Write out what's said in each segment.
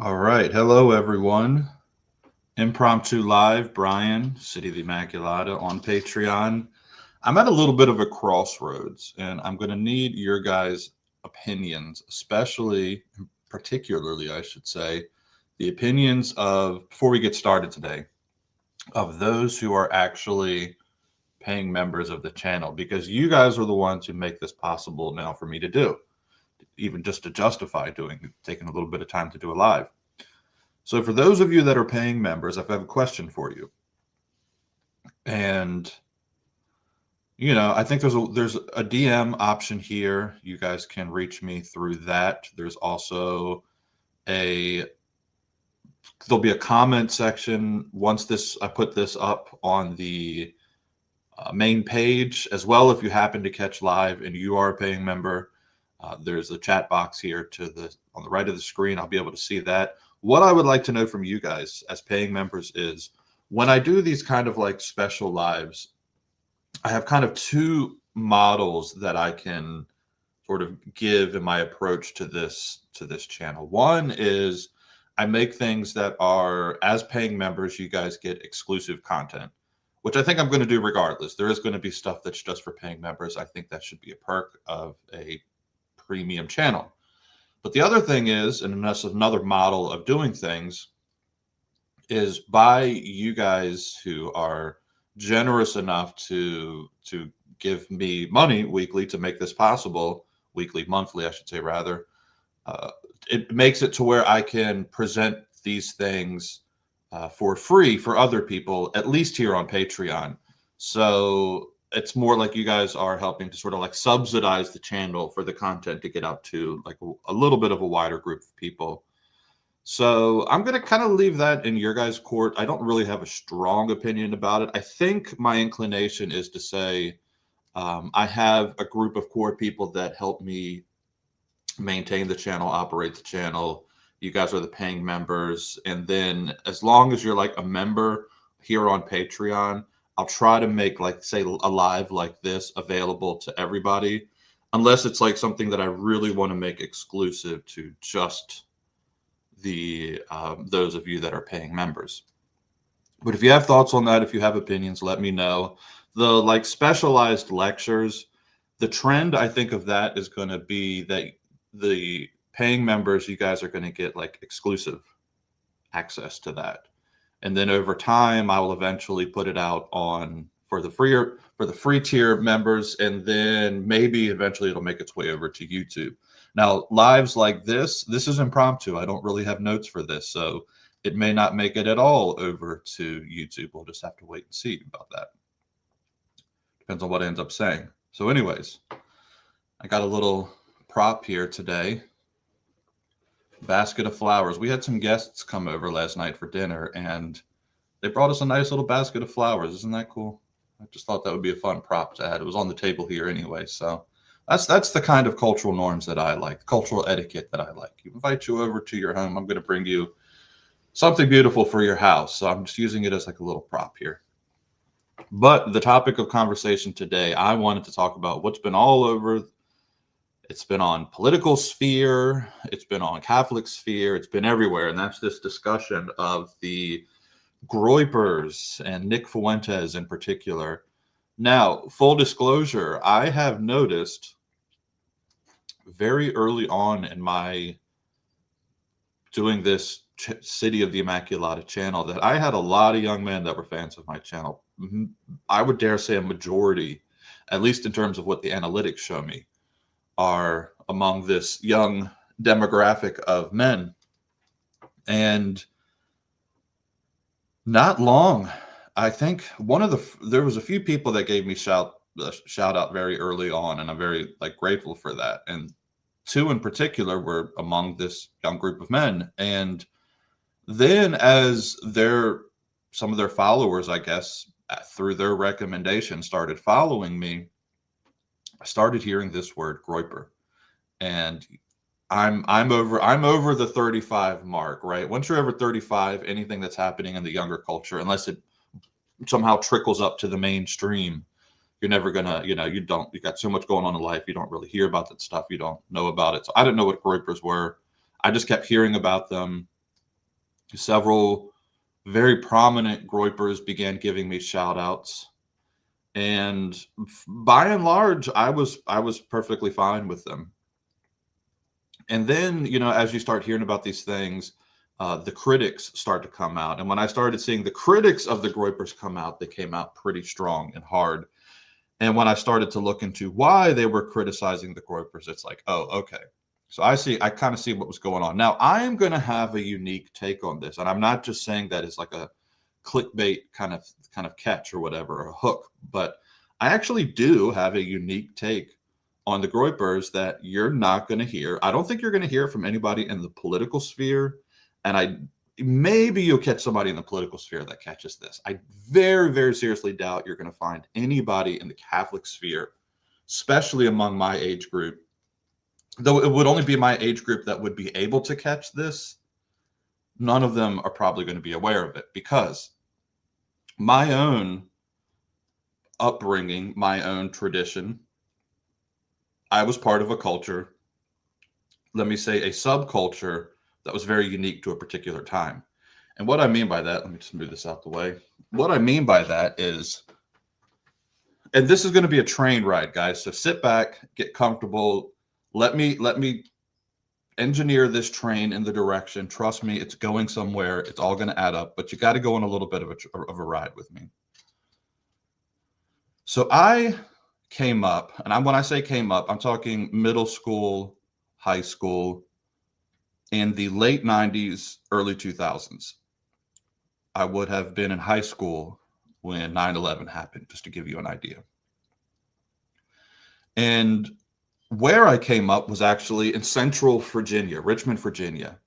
All right. Hello, everyone. Impromptu Live, Brian, City of the Immaculata on Patreon. I'm at a little bit of a crossroads, and I'm going to need your guys' opinions, especially, particularly, I should say, the opinions of, before we get started today, of those who are actually paying members of the channel, because you guys are the ones who make this possible now for me to do, even just to justify taking a little bit of time to do a live. So for those of you that are paying members, I have a question for you. And I think there's a DM option here. You guys can reach me through that. There's also there'll be a comment section once I put this up on the main page as well. If you happen to catch live and you are a paying member, there's a chat box here on the right of the screen. I'll be able to see that. What I would like to know from you guys as paying members is, when I do these kind of like special lives, I have kind of two models that I can sort of give in my approach to this channel. One is I make things that are, as paying members, you guys get exclusive content, which I think I'm going to do regardless. There is going to be stuff that's just for paying members. I think that should be a perk of a premium channel. But the other thing is, and that's another model of doing things, is by you guys who are generous enough to give me money weekly to make this possible, monthly, I should say, rather. It makes it to where I can present these things for free for other people, at least here on Patreon. So it's more like you guys are helping to sort of like subsidize the channel for the content to get out to like a little bit of a wider group of people. So I'm going to kind of leave that in your guys' court. I don't really have a strong opinion about it. I think my inclination is to say I have a group of core people that help me maintain the channel, operate the channel. You guys are the paying members. And then as long as you're like a member here on Patreon, I'll try to make, like, say, a live like this available to everybody, unless it's like something that I really want to make exclusive to just those of you that are paying members. But if you have thoughts on that, if you have opinions, let me know. The like specialized lectures, the trend I think of that is going to be that the paying members, you guys are going to get like exclusive access to that. And then over time, I will eventually put it out for the free tier members, and then maybe eventually it'll make its way over to YouTube. Now, lives like this is impromptu. I don't really have notes for this, so it may not make it at all over to YouTube. We'll just have to wait and see about that. Depends on what it ends up saying. So anyways, I got a little prop here today. Basket of flowers. We had some guests come over last night for dinner, and they brought us a nice little basket of flowers. Isn't that cool? I just thought that would be a fun prop to add. It was on the table here anyway, so that's the kind of cultural norms that I like, cultural etiquette that I like. You invite you over to your home, I'm going to bring you something beautiful for your house. So I'm just using it as like a little prop here. But the topic of conversation today, I wanted to talk about what's been all over. It's been on political sphere, it's been on Catholic sphere, it's been everywhere, and that's this discussion of the Groypers and Nick Fuentes in particular. Now, full disclosure, I have noticed very early on in my doing this City of the Immaculata channel, that I had a lot of young men that were fans of my channel. I would dare say a majority, at least in terms of what the analytics show me, are among this young demographic of men. And not long, I think there was a few people that gave me shout out very early on, and I'm very like grateful for that. And two in particular were among this young group of men. And then as some of their followers, I guess, through their recommendation started following me, I started hearing this word Groyper. And I'm over the 35 mark, right? Once you're over 35, anything that's happening in the younger culture, unless it somehow trickles up to the mainstream, you're never gonna, you got so much going on in life, you don't really hear about that stuff, you don't know about it. So I didn't know what Groypers were. I just kept hearing about them. Several very prominent Groypers began giving me shout outs. And by and large, I was perfectly fine with them. And then, as you start hearing about these things, the critics start to come out. And when I started seeing the critics of the Groypers come out, they came out pretty strong and hard. And when I started to look into why they were criticizing the Groypers, it's like, oh, okay. So I kind of see what was going on. Now, I am going to have a unique take on this. And I'm not just saying that it's like a clickbait kind of catch or whatever, or a hook, but I actually do have a unique take on the Groypers that you're not going to hear. I don't think you're going to hear from anybody in the political sphere. And maybe you'll catch somebody in the political sphere that catches this. I very, very seriously doubt you're going to find anybody in the Catholic sphere, especially among my age group, though it would only be my age group that would be able to catch this. None of them are probably going to be aware of it, because my own upbringing, my own tradition, I was part of a culture, let me say a subculture, that was very unique to a particular time. And what I mean by that, let me just move this out the way. What I mean by that is, and this is going to be a train ride, guys. So sit back, get comfortable. Let me engineer this train in the direction. Trust me, it's going somewhere. It's all going to add up, but you got to go on a little bit of a ride with me. So I came up, and when I say came up, I'm talking middle school, high school, in the late 90s, early 2000s. I would have been in high school when 9/11 happened, just to give you an idea. And where I came up was actually in central Virginia, Richmond, Virginia.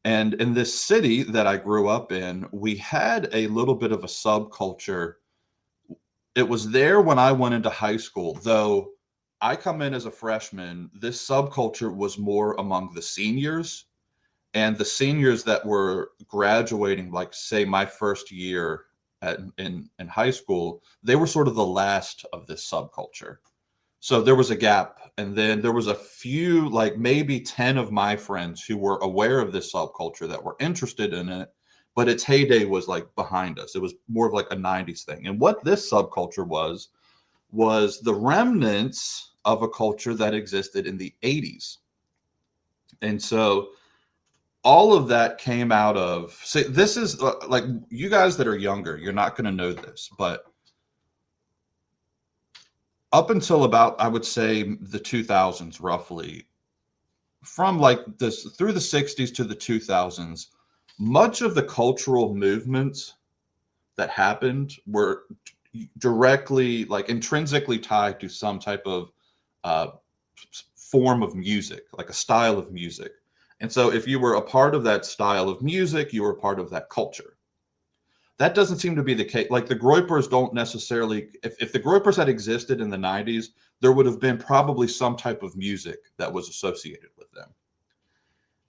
And in this city that I grew up in, we had a little bit of a subculture. It was there when I went into high school, though I come in as a freshman. This subculture was more among the seniors, and the seniors that were graduating, like say my first year in high school, they were sort of the last of this subculture. So there was a gap, and then there was a few, like maybe 10 of my friends who were aware of this subculture that were interested in it, but its heyday was like behind us. It was more of like a 90s thing. And what this subculture was the remnants of a culture that existed in the 80s. And so all of that came out of, say, this is like, you guys that are younger, you're not going to know this, but up until about, I would say, the 2000s, roughly, from like this through the 60s to the 2000s, much of the cultural movements that happened were directly, like intrinsically tied to some type of uh, form of music, like a style of music. And so if you were a part of that style of music, you were part of that culture. That doesn't seem to be the case. Like the Groypers don't necessarily, if the Groypers had existed in the 90s, there would have been probably some type of music that was associated with them.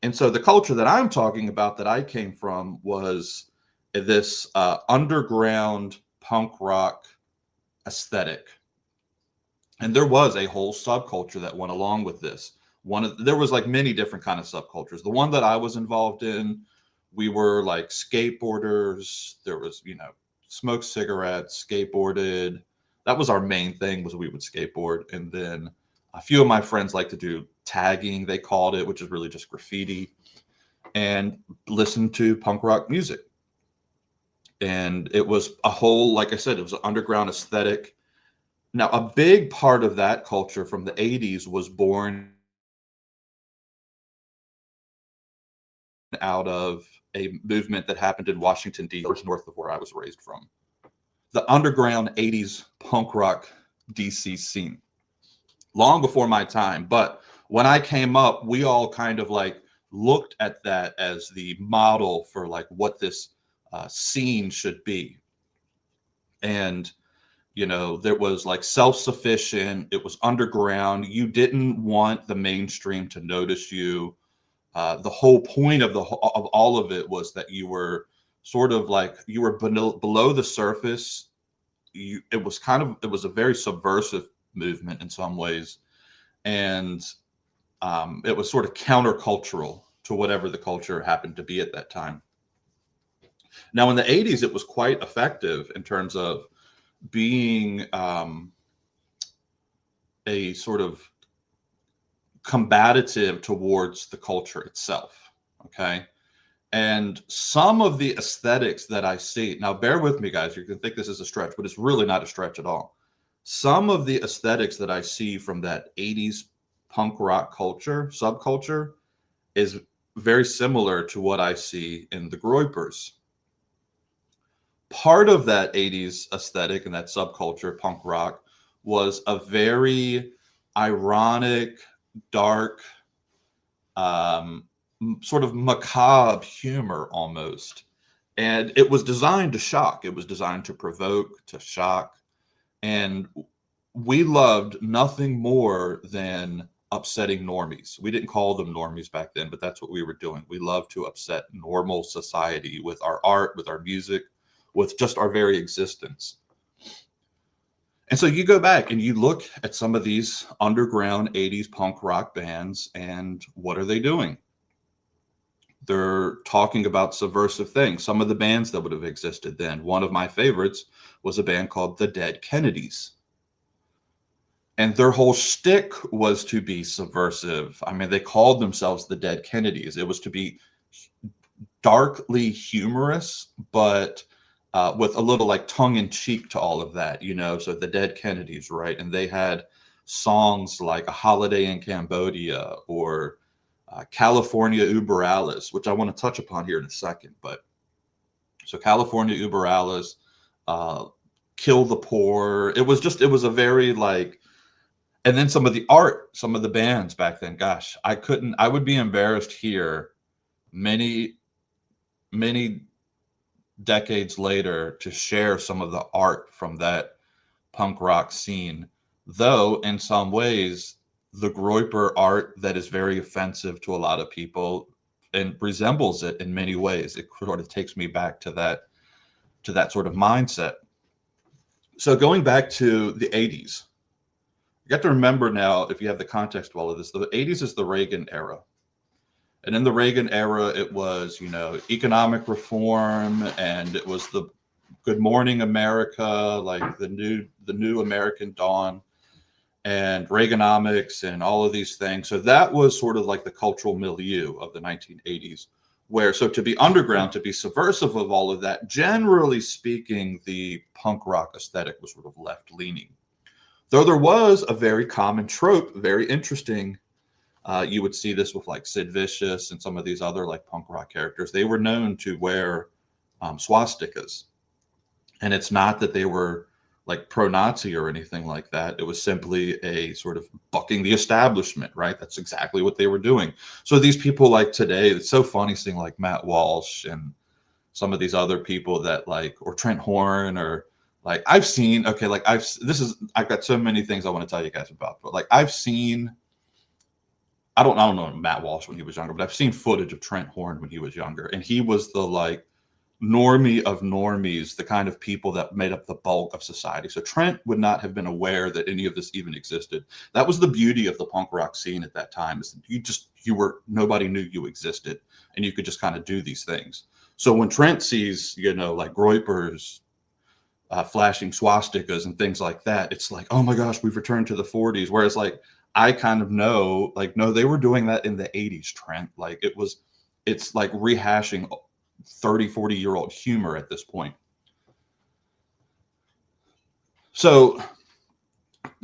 And so the culture that I'm talking about, that I came from, was this underground punk rock aesthetic. And there was a whole subculture that went along with this. There was like many different kind of subcultures. The one that I was involved in, we were like skateboarders. There was, smoked cigarettes, skateboarded. That was our main thing, was we would skateboard. And then a few of my friends like to do tagging, they called it, which is really just graffiti. and listened to punk rock music. And it was a whole, like I said, it was an underground aesthetic. Now, a big part of that culture from the 80s was born out of a movement that happened in Washington, D.C., north of where I was raised from. The underground 80s punk rock DC scene, long before my time. But when I came up, we all kind of like looked at that as the model for like what this scene should be. And there was like self-sufficient, it was underground, you didn't want the mainstream to notice you. The whole point of of all of it was that you were sort of like you were below the surface. It was a very subversive movement in some ways, and it was sort of countercultural to whatever the culture happened to be at that time. Now in the 80s it was quite effective in terms of being a sort of combative towards the culture itself. Okay. And some of the aesthetics that I see now, bear with me, guys, you can think this is a stretch, but it's really not a stretch at all. Some of the aesthetics that I see from that 80s punk rock culture, subculture, is very similar to what I see in the Groypers. Part of that 80s aesthetic and that subculture, punk rock, was a very ironic, dark, um, sort of macabre humor almost. And it was designed to shock, it was designed to provoke, to shock. And we loved nothing more than upsetting normies. We didn't call them normies back then, but that's what we were doing. We loved to upset normal society with our art, with our music, with just our very existence. And so you go back and you look at some of these underground 80s punk rock bands, and what are they doing? They're talking about subversive things. Some of the bands that would have existed then, one of my favorites was a band called the Dead Kennedys. And their whole shtick was to be subversive. I mean, they called themselves the Dead Kennedys. It was to be darkly humorous, but with a little like tongue in cheek to all of that, So the Dead Kennedys, right? And they had songs like A Holiday in Cambodia or California Uber Alles, which I want to touch upon here in a second. But so California Uber Alles, Kill the Poor. It was a very like, and then some of the art, some of the bands back then, gosh, I would be embarrassed here many, many decades later to share some of the art from that punk rock scene, though in some ways the Groyper art that is very offensive to a lot of people and resembles it in many ways. It sort of takes me back to that sort of mindset. So going back to the 80s, you have to remember now, if you have the context of all of this, the 80s is the Reagan era. And in the Reagan era, it was, economic reform, and it was the Good Morning America, like the new American dawn, and Reaganomics and all of these things. So that was sort of like the cultural milieu of the 1980s, where so to be underground, to be subversive of all of that, generally speaking, the punk rock aesthetic was sort of left leaning. Though there was a very common trope, very interesting. You would see this with like Sid Vicious and some of these other like punk rock characters. They were known to wear swastikas. And it's not that they were like pro-Nazi or anything like that. It was simply a sort of bucking the establishment, right? That's exactly what they were doing. So these people like today, it's so funny seeing like Matt Walsh and some of these other people that like, or Trent Horn, or like I've seen, okay, like I've got so many things I want to tell you guys about, but like I've seen, I don't know Matt Walsh when he was younger, but I've seen footage of Trent Horn when he was younger, and he was the like normie of normies, the kind of people that made up the bulk of society. So Trent would not have been aware that any of this even existed. That was the beauty of the punk rock scene at that time, is nobody knew you existed, and you could just kind of do these things. So when Trent sees, like Groypers flashing swastikas and things like that, it's like, oh my gosh, we've returned to the 40s. Whereas like I kind of know, like, no, they were doing that in the 80s, Trent. Like it was it's like rehashing 30, 40-year-old humor at this point. So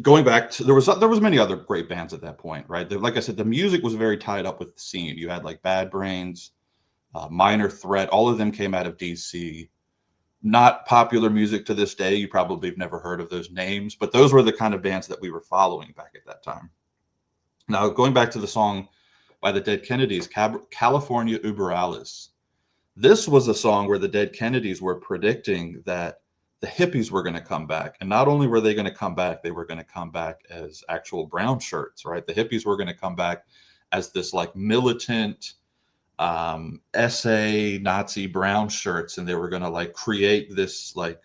going back to, there was many other great bands at that point, right? Like I said, the music was very tied up with the scene. You had like Bad Brains, Minor Threat, all of them came out of DC. Not popular music to this day. You probably have never heard of those names, but those were the kind of bands that we were following back at that time. Now, going back to the song by the Dead Kennedys, California Über Alles. This was a song where the Dead Kennedys were predicting that the hippies were going to come back. And not only were they going to come back, they were going to come back as actual brown shirts, right? The hippies were going to come back as this like militant SA Nazi brown shirts. And they were going to like create this like,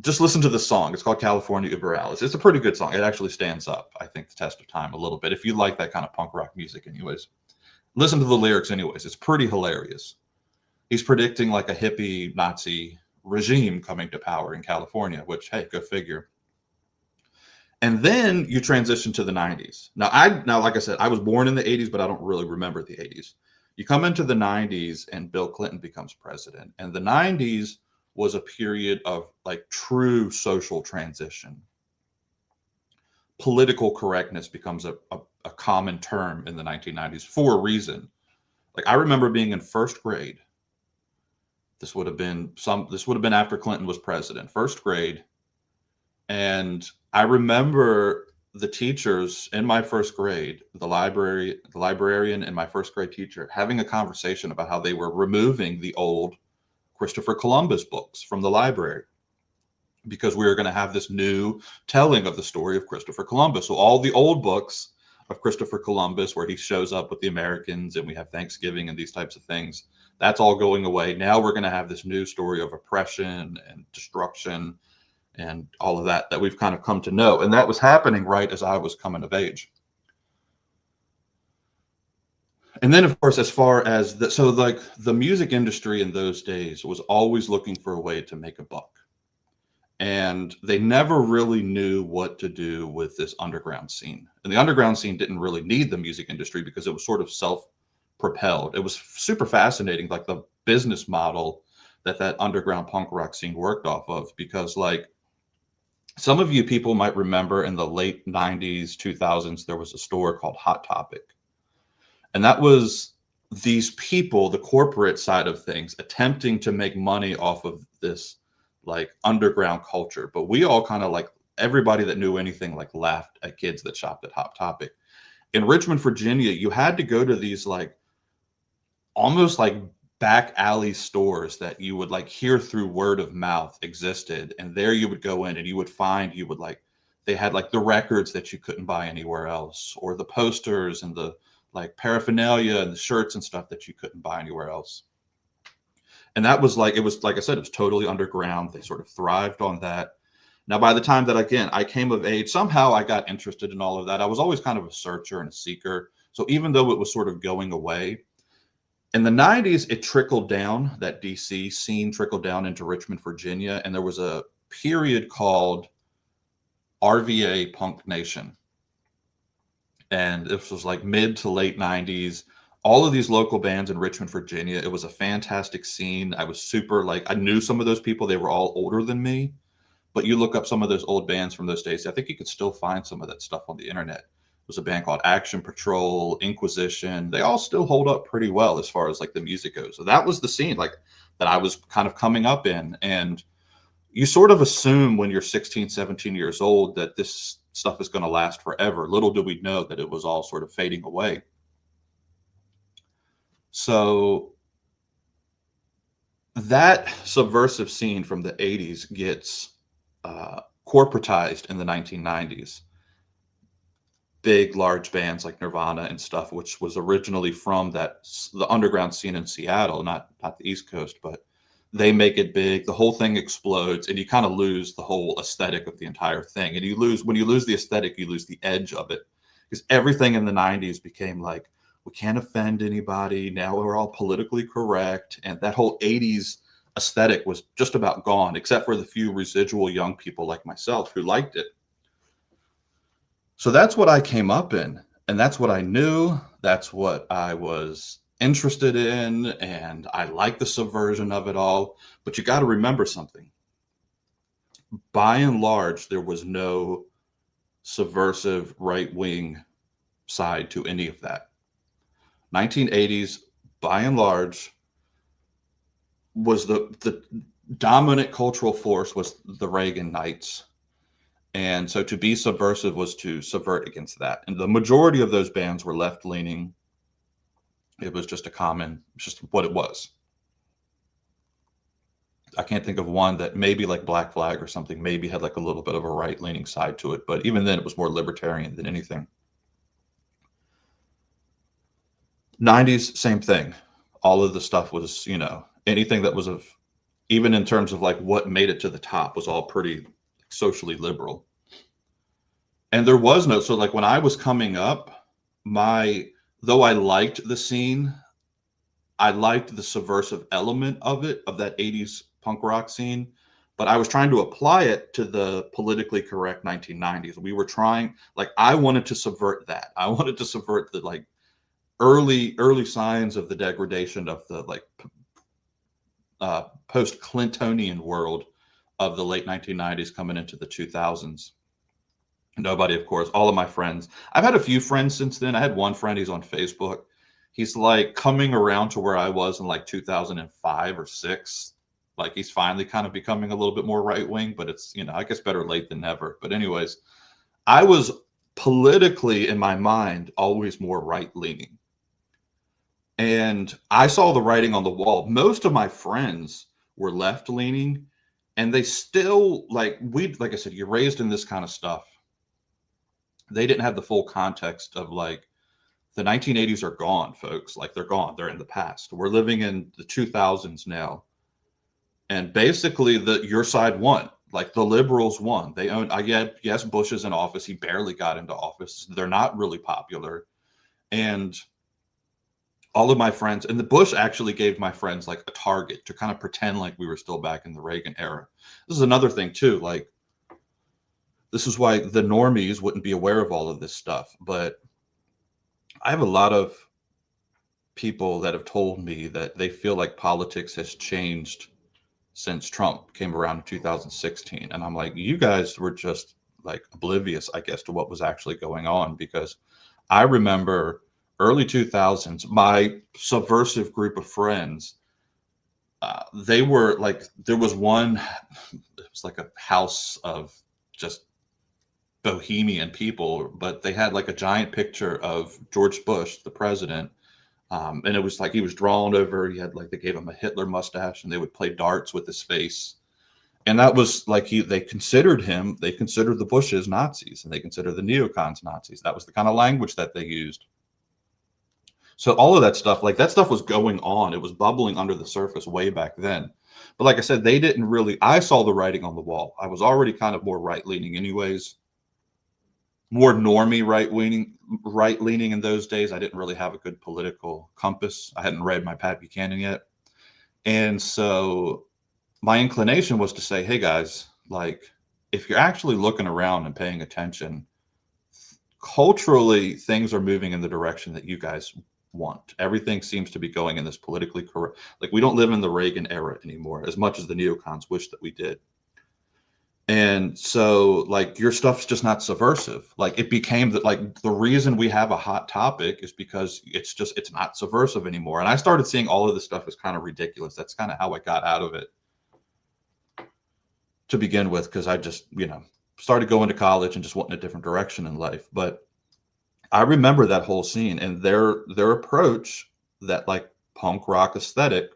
just listen to the song. It's called California Über Alles. It's a pretty good song. It actually stands up, I think, the test of time a little bit. If you like that kind of punk rock music anyways. Listen to the lyrics anyways. It's pretty hilarious. He's predicting like a hippie Nazi regime coming to power in California, which, hey, go figure. And then you transition to the 90s. Now, like I said, I was born in the 80s, but I don't really remember the 80s. You come into the 90s and Bill Clinton becomes president. And the 90s was a period of like true social transition. Political correctness becomes a common term in the 1990s for a reason. Like I remember being in first grade. This would have been after Clinton was president, first grade. And I remember the teachers in my first grade, the librarian and my first grade teacher having a conversation about how they were removing the old Christopher Columbus books from the library because we were going to have this new telling of the story of Christopher Columbus. So all the old books of Christopher Columbus, where he shows up with the Americans and we have Thanksgiving and these types of things, that's all going away. Now we're going to have this new story of oppression and destruction and all of that we've kind of come to know. And that was happening right as I was coming of age. And then, of course, as far as the music industry in those days was always looking for a way to make a buck. And they never really knew what to do with this underground scene. And the underground scene didn't really need the music industry because it was sort of self-propelled. It was super fascinating, like the business model that underground punk rock scene worked off of, because like some of you people might remember in the late 90s, 2000s, there was a store called Hot Topic. And that was these people, the corporate side of things, attempting to make money off of this like underground culture. But we all kind of like, everybody that knew anything like laughed at kids that shopped at Hot Topic. In Richmond, Virginia, you had to go to these like almost like back alley stores that you would like hear through word of mouth existed. And there you would go in and they had like the records that you couldn't buy anywhere else, or the posters and the like paraphernalia and the shirts and stuff that you couldn't buy anywhere else. And that was like, it was, like I said, it was totally underground. They sort of thrived on that. Now, by the time that, again, I came of age, somehow I got interested in all of that. I was always kind of a searcher and a seeker. So even though it was sort of going away, in the 90s, it trickled down, that DC scene trickled down into Richmond, Virginia. And there was a period called RVA Punk Nation. And this was like mid to late 90s. All of these local bands in Richmond, Virginia. It was a fantastic scene. I was super I knew some of those people. They were all older than me. But you look up some of those old bands from those days, I think you could still find some of that stuff on the internet. It was a band called Action Patrol, Inquisition. They all still hold up pretty well as far as like the music goes. So that was the scene like that I was kind of coming up in. And you sort of assume when you're 16, 17 years old that this stuff is going to last forever. Little do we know that it was all sort of fading away. So that subversive scene from the 80s gets corporatized in the 1990s. Big, large bands like Nirvana and stuff, which was originally from the underground scene in Seattle, not the East Coast, but they make it big. The whole thing explodes, and you kind of lose the whole aesthetic of the entire thing. And when you lose the aesthetic, you lose the edge of it, because everything in the 90s became like, we can't offend anybody. Now we're all politically correct. And that whole 80s aesthetic was just about gone, except for the few residual young people like myself who liked it. So that's what I came up in. And that's what I knew. That's what I was interested in. And I like the subversion of it all. But you got to remember something. By and large, there was no subversive right wing side to any of that. 1980s, by and large, was the dominant cultural force was the Reagan Knights. And so to be subversive was to subvert against that. And the majority of those bands were left leaning. It was just just what it was. I can't think of one that maybe like Black Flag or something maybe had like a little bit of a right leaning side to it. But even then, it was more libertarian than anything. 90s, same thing. All of the stuff was, anything that was of, even in terms of like what made it to the top, was all pretty socially liberal. And there was no, so like when I was coming up, though I liked the scene, I liked the subversive element of it, of that 80s punk rock scene, but I was trying to apply it to the politically correct 1990s. We were trying, like, I wanted to subvert that. I wanted to subvert the like early signs of the degradation of the like post Clintonian world of the late 1990s coming into the 2000s. Nobody, of course, all of my friends. I've had a few friends since then. I had one friend, he's on Facebook. He's like coming around to where I was in like 2005 or 6. Like he's finally kind of becoming a little bit more right wing, but it's, I guess better late than never. But, anyways, I was politically in my mind always more right leaning. And I saw the writing on the wall. Most of my friends were left leaning, and they still like I said, you're raised in this kind of stuff. They didn't have the full context of like the 1980s are gone, folks. Like they're gone. They're in the past. We're living in the 2000s now. And basically your side won. Like the liberals won. They own, I get, yes, Bush is in office. He barely got into office. They're not really popular. And all of my friends, and the Bush actually gave my friends like a target to kind of pretend like we were still back in the Reagan era. This is another thing too. Like, this is why the normies wouldn't be aware of all of this stuff. But I have a lot of people that have told me that they feel like politics has changed since Trump came around in 2016. And I'm like, you guys were just like oblivious, I guess, to what was actually going on. Because I remember early 2000s, my subversive group of friends, they were like, there was one, it was like a house of just bohemian people, but they had like a giant picture of George Bush, the president. And it was like he was drawn over. He had like, they gave him a Hitler mustache, and they would play darts with his face. And that was like they considered the Bushes Nazis, and they considered the neocons Nazis. That was the kind of language that they used. So all of that stuff, like that stuff was going on. It was bubbling under the surface way back then. But like I said, they didn't really, I saw the writing on the wall. I was already kind of more right leaning anyways, more normie right leaning in those days. I didn't really have a good political compass. I hadn't read my Pat Buchanan yet. And so my inclination was to say, hey guys, like if you're actually looking around and paying attention, culturally things are moving in the direction that you guys want. Everything seems to be going in this politically correct. Like we don't live in the Reagan era anymore, as much as the neocons wish that we did. And so like your stuff's just not subversive. Like it became that, like the reason we have a hot topic is because it's not subversive anymore. And I started seeing all of this stuff as kind of ridiculous. That's kind of how I got out of it to begin with, because I just, started going to college and just wanting a different direction in life. But I remember that whole scene and their approach, that like punk rock aesthetic.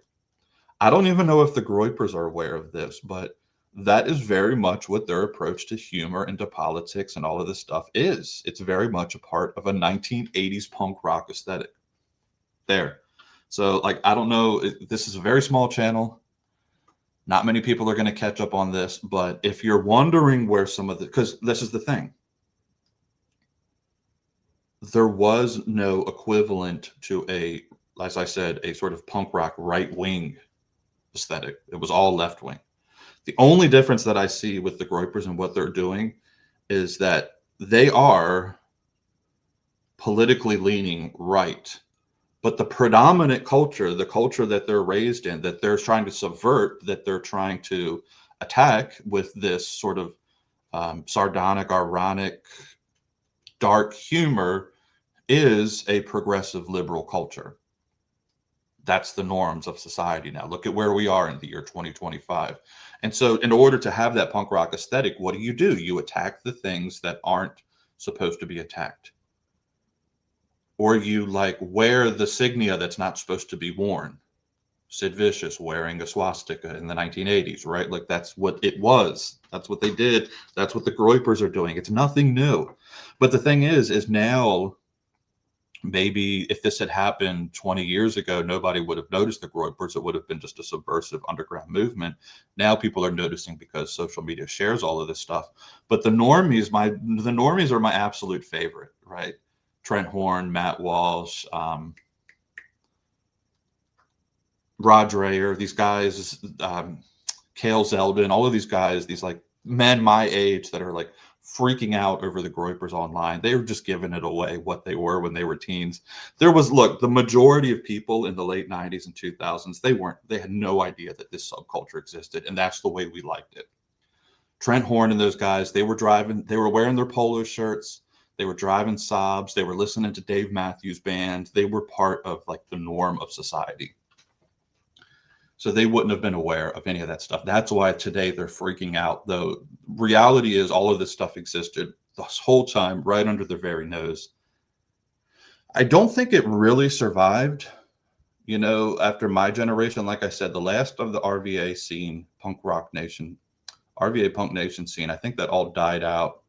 I don't even know if the Groypers are aware of this, but that is very much what their approach to humor and to politics and all of this stuff is. It's very much a part of a 1980s punk rock aesthetic. There. So like, I don't know, this is a very small channel. Not many people are going to catch up on this, but if you're wondering where some of the, because this is the thing, there was no equivalent to as I said, a sort of punk rock right wing aesthetic. It was all left wing. The only difference that I see with the Groypers and what they're doing is that they are politically leaning right. But the predominant culture, the culture that they're raised in, that they're trying to subvert, that they're trying to attack with this sort of sardonic, ironic, dark humor, is a progressive liberal culture. That's the norms of society now. Look at where we are in the year 2025. And so, in order to have that punk rock aesthetic, what do? You attack the things that aren't supposed to be attacked. Or you like wear the signia that's not supposed to be worn. Sid Vicious wearing a swastika in the 1980s, right? Like that's what it was. That's what they did. That's what the Groypers are doing. It's nothing new. But the thing is now, maybe if this had happened 20 years ago, nobody would have noticed the Groypers. It would have been just a subversive underground movement. Now people are noticing because social media shares all of this stuff. But the normies are my absolute favorite, right? Trent Horn, Matt Walsh, Rod Dreher, these guys, Cale Zeldin, all of these guys, these like men my age that are like freaking out over the Groypers online. They were just giving it away what they were when they were teens. Look, the majority of people in the late 90s and 2000s, they had no idea that this subculture existed. And that's the way we liked it. Trent Horn and those guys, they were wearing their polo shirts. They were driving Saabs. They were listening to Dave Matthews Band. They were part of like the norm of society. So they wouldn't have been aware of any of that stuff. That's why today they're freaking out. Though reality is all of this stuff existed this whole time right under their very nose. I don't think it really survived, after my generation. Like I said, the last of the RVA scene, RVA punk nation scene, I think that all died out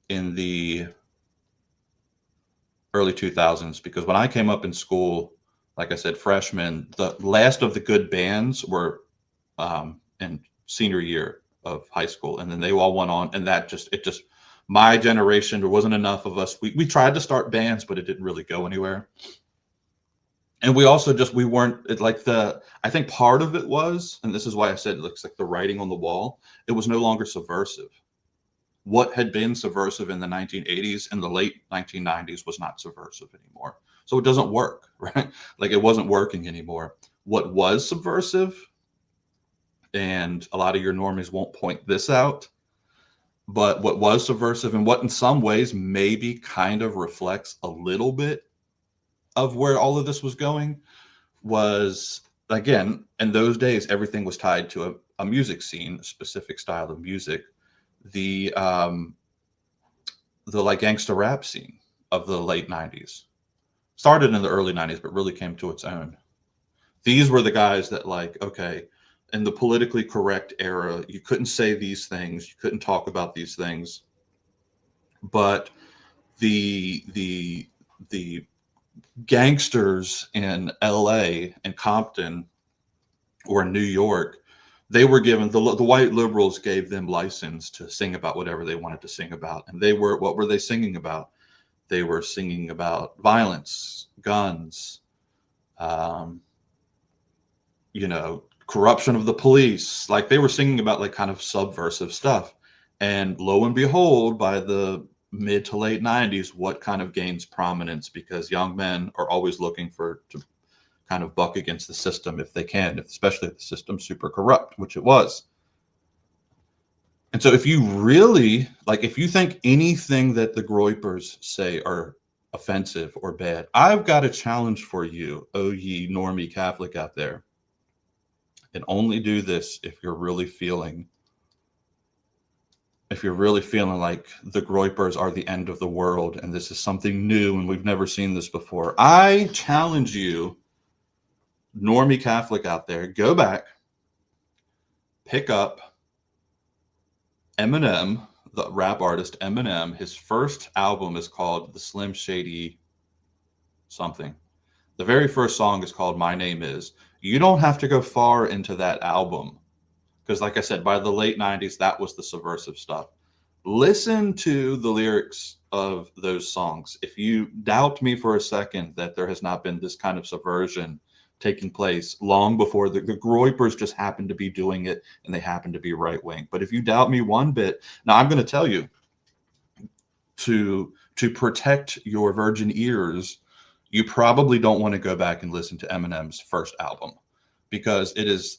in the early 2000s, because when I came up in school, like I said, freshman, the last of the good bands were in senior year of high school, and then they all went on, and my generation, there wasn't enough of us. We tried to start bands, but it didn't really go anywhere. And we also we weren't I think part of it was, and this is why I said it looks like the writing on the wall, it was no longer subversive. What had been subversive in the 1980s and the late 1990s was not subversive anymore. So it doesn't work, right? Like it wasn't working anymore. What was subversive, and a lot of your normies won't point this out, but what was subversive and what in some ways maybe kind of reflects a little bit of where all of this was going was, again, in those days, everything was tied to a music scene, a specific style of music. The like gangster rap scene of the late 90s started in the early 90s, but really came to its own. These were the guys that okay, in the politically correct era, you couldn't say these things, you couldn't talk about these things, but the gangsters in LA and Compton or New York, they were given the white liberals gave them license to sing about whatever they wanted to sing about. And what were they singing about? They were singing about violence, guns, corruption of the police. Like they were singing about like kind of subversive stuff. And lo and behold, by the mid to late 90s, what kind of gains prominence? Because young men are always looking to kind of buck against the system if they can, especially if the system's super corrupt, which it was. And so if you really, if you think anything that the Groypers say are offensive or bad, I've got a challenge for you, oh ye normie Catholic out there. And only do this if you're really feeling like the Groypers are the end of the world and this is something new and we've never seen this before. I challenge you, normie Catholic out there, go back, pick up Eminem, the rap artist Eminem. His first album is called The Slim Shady something. The very first song is called My Name Is. You don't have to go far into that album, because like I said, by the late 90s, that was the subversive stuff. Listen to the lyrics of those songs. If you doubt me for a second that there has not been this kind of subversion taking place long before the Groypers just happened to be doing it, and they happen to be right wing. But if you doubt me one bit, now I'm going to tell you, to To protect your virgin ears, you probably don't want to go back and listen to Eminem's first album, because it is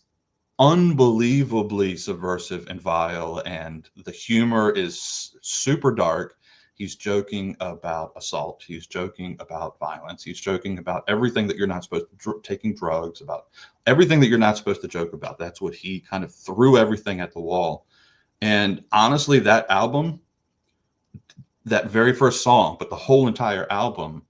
unbelievably subversive and vile, and the humor is super dark. He's joking about assault, he's joking about violence, he's joking about everything that you're not supposed to, taking drugs, about everything that you're not supposed to joke about. That's what he kind of threw everything at the wall. And honestly, that album, that very first song, but the whole entire album,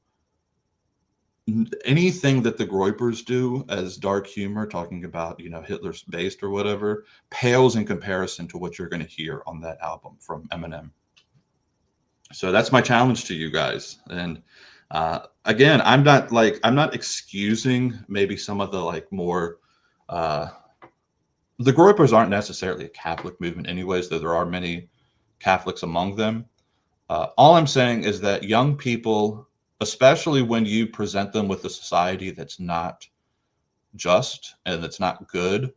anything that the Groypers do as dark humor, talking about, Hitler's based or whatever, pales in comparison to what you're going to hear on that album from Eminem. So that's my challenge to you guys. And again, I'm not excusing maybe some of the like more. Uh, the Groypers aren't necessarily a Catholic movement, anyways, though there are many Catholics among them. All I'm saying is that young people, especially when you present them with a society that's not just and that's not good,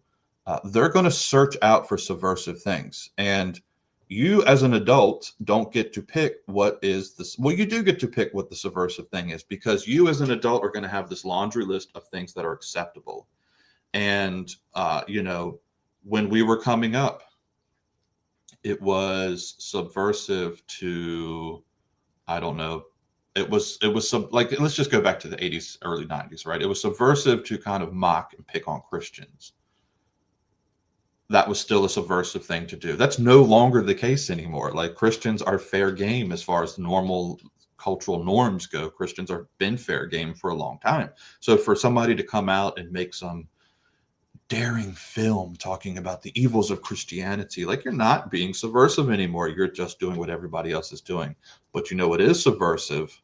they're going to search out for subversive things. And you, as an adult, don't get to pick what is this. Well, you do get to pick what the subversive thing is, because you, as an adult, are going to have this laundry list of things that are acceptable. And, when we were coming up, it was subversive to, I don't know, it was some, like, let's just go back to the 80s, early 90s, right? It was subversive to kind of mock and pick on Christians. That was still a subversive thing to do. That's no longer the case anymore. Like, Christians are fair game as far as normal cultural norms go. Christians have been fair game for a long time. So for somebody to come out and make some daring film talking about the evils of Christianity, like, you're not being subversive anymore. You're just doing what everybody else is doing. But you know what is subversive?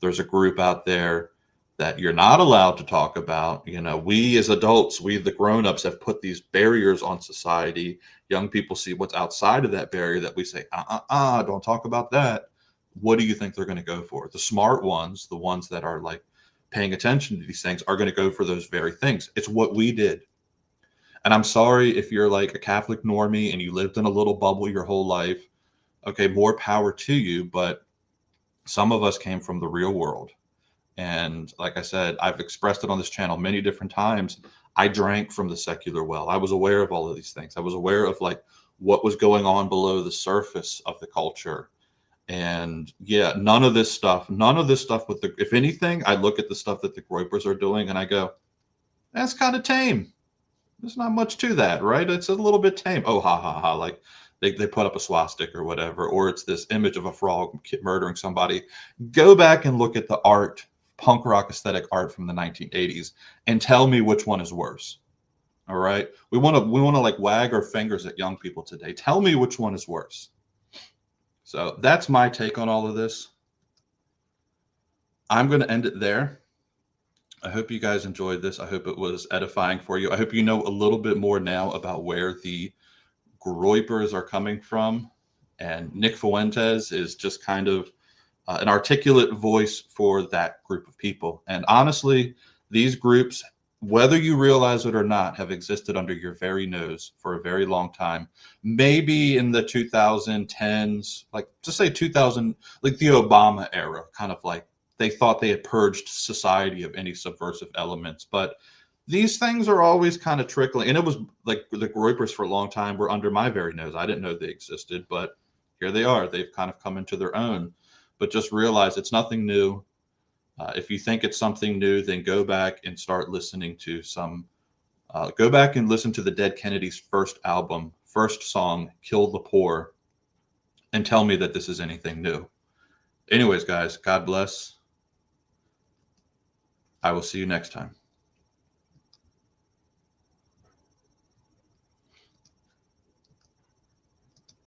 There's a group out there that you're not allowed to talk about. We as adults, we the grown-ups, have put these barriers on society. Young people see what's outside of that barrier that we say, don't talk about that. What do you think they're going to go for? The smart ones, the ones that are like paying attention to these things, are going to go for those very things. It's what we did. And I'm sorry if you're like a Catholic normie and you lived in a little bubble your whole life. Okay, more power to you, but some of us came from the real world. And like I said, I've expressed it on this channel many different times. I drank from the secular well. I was aware of all of these things. I was aware of like what was going on below the surface of the culture. And yeah, none of this stuff with if anything, I look at the stuff that the Groypers are doing and I go, that's kind of tame. There's not much to that, right? It's a little bit tame. Oh, ha, ha, ha. Like they put up a swastika or whatever, or it's this image of a frog murdering somebody. Go back and look at the art, punk rock aesthetic art from the 1980s, and tell me which one is worse. All right. We want to like wag our fingers at young people today. Tell me which one is worse. So that's my take on all of this. I'm going to end it there. I hope you guys enjoyed this. I hope it was edifying for you. I hope you know a little bit more now about where the Groypers are coming from. And Nick Fuentes is just kind of an articulate voice for that group of people. And honestly, these groups, whether you realize it or not, have existed under your very nose for a very long time. Maybe in the 2010s, like just say 2000, like the Obama era, kind of like they thought they had purged society of any subversive elements. But these things are always kind of trickling. And it was like the Groypers for a long time were under my very nose. I didn't know they existed, but here they are. They've kind of come into their own. But just realize it's nothing new. If you think it's something new, then go back and start listening to some. Go back and listen to the Dead Kennedys' first album, first song, Kill the Poor, and tell me that this is anything new. Anyways, guys, God bless. I will see you next time.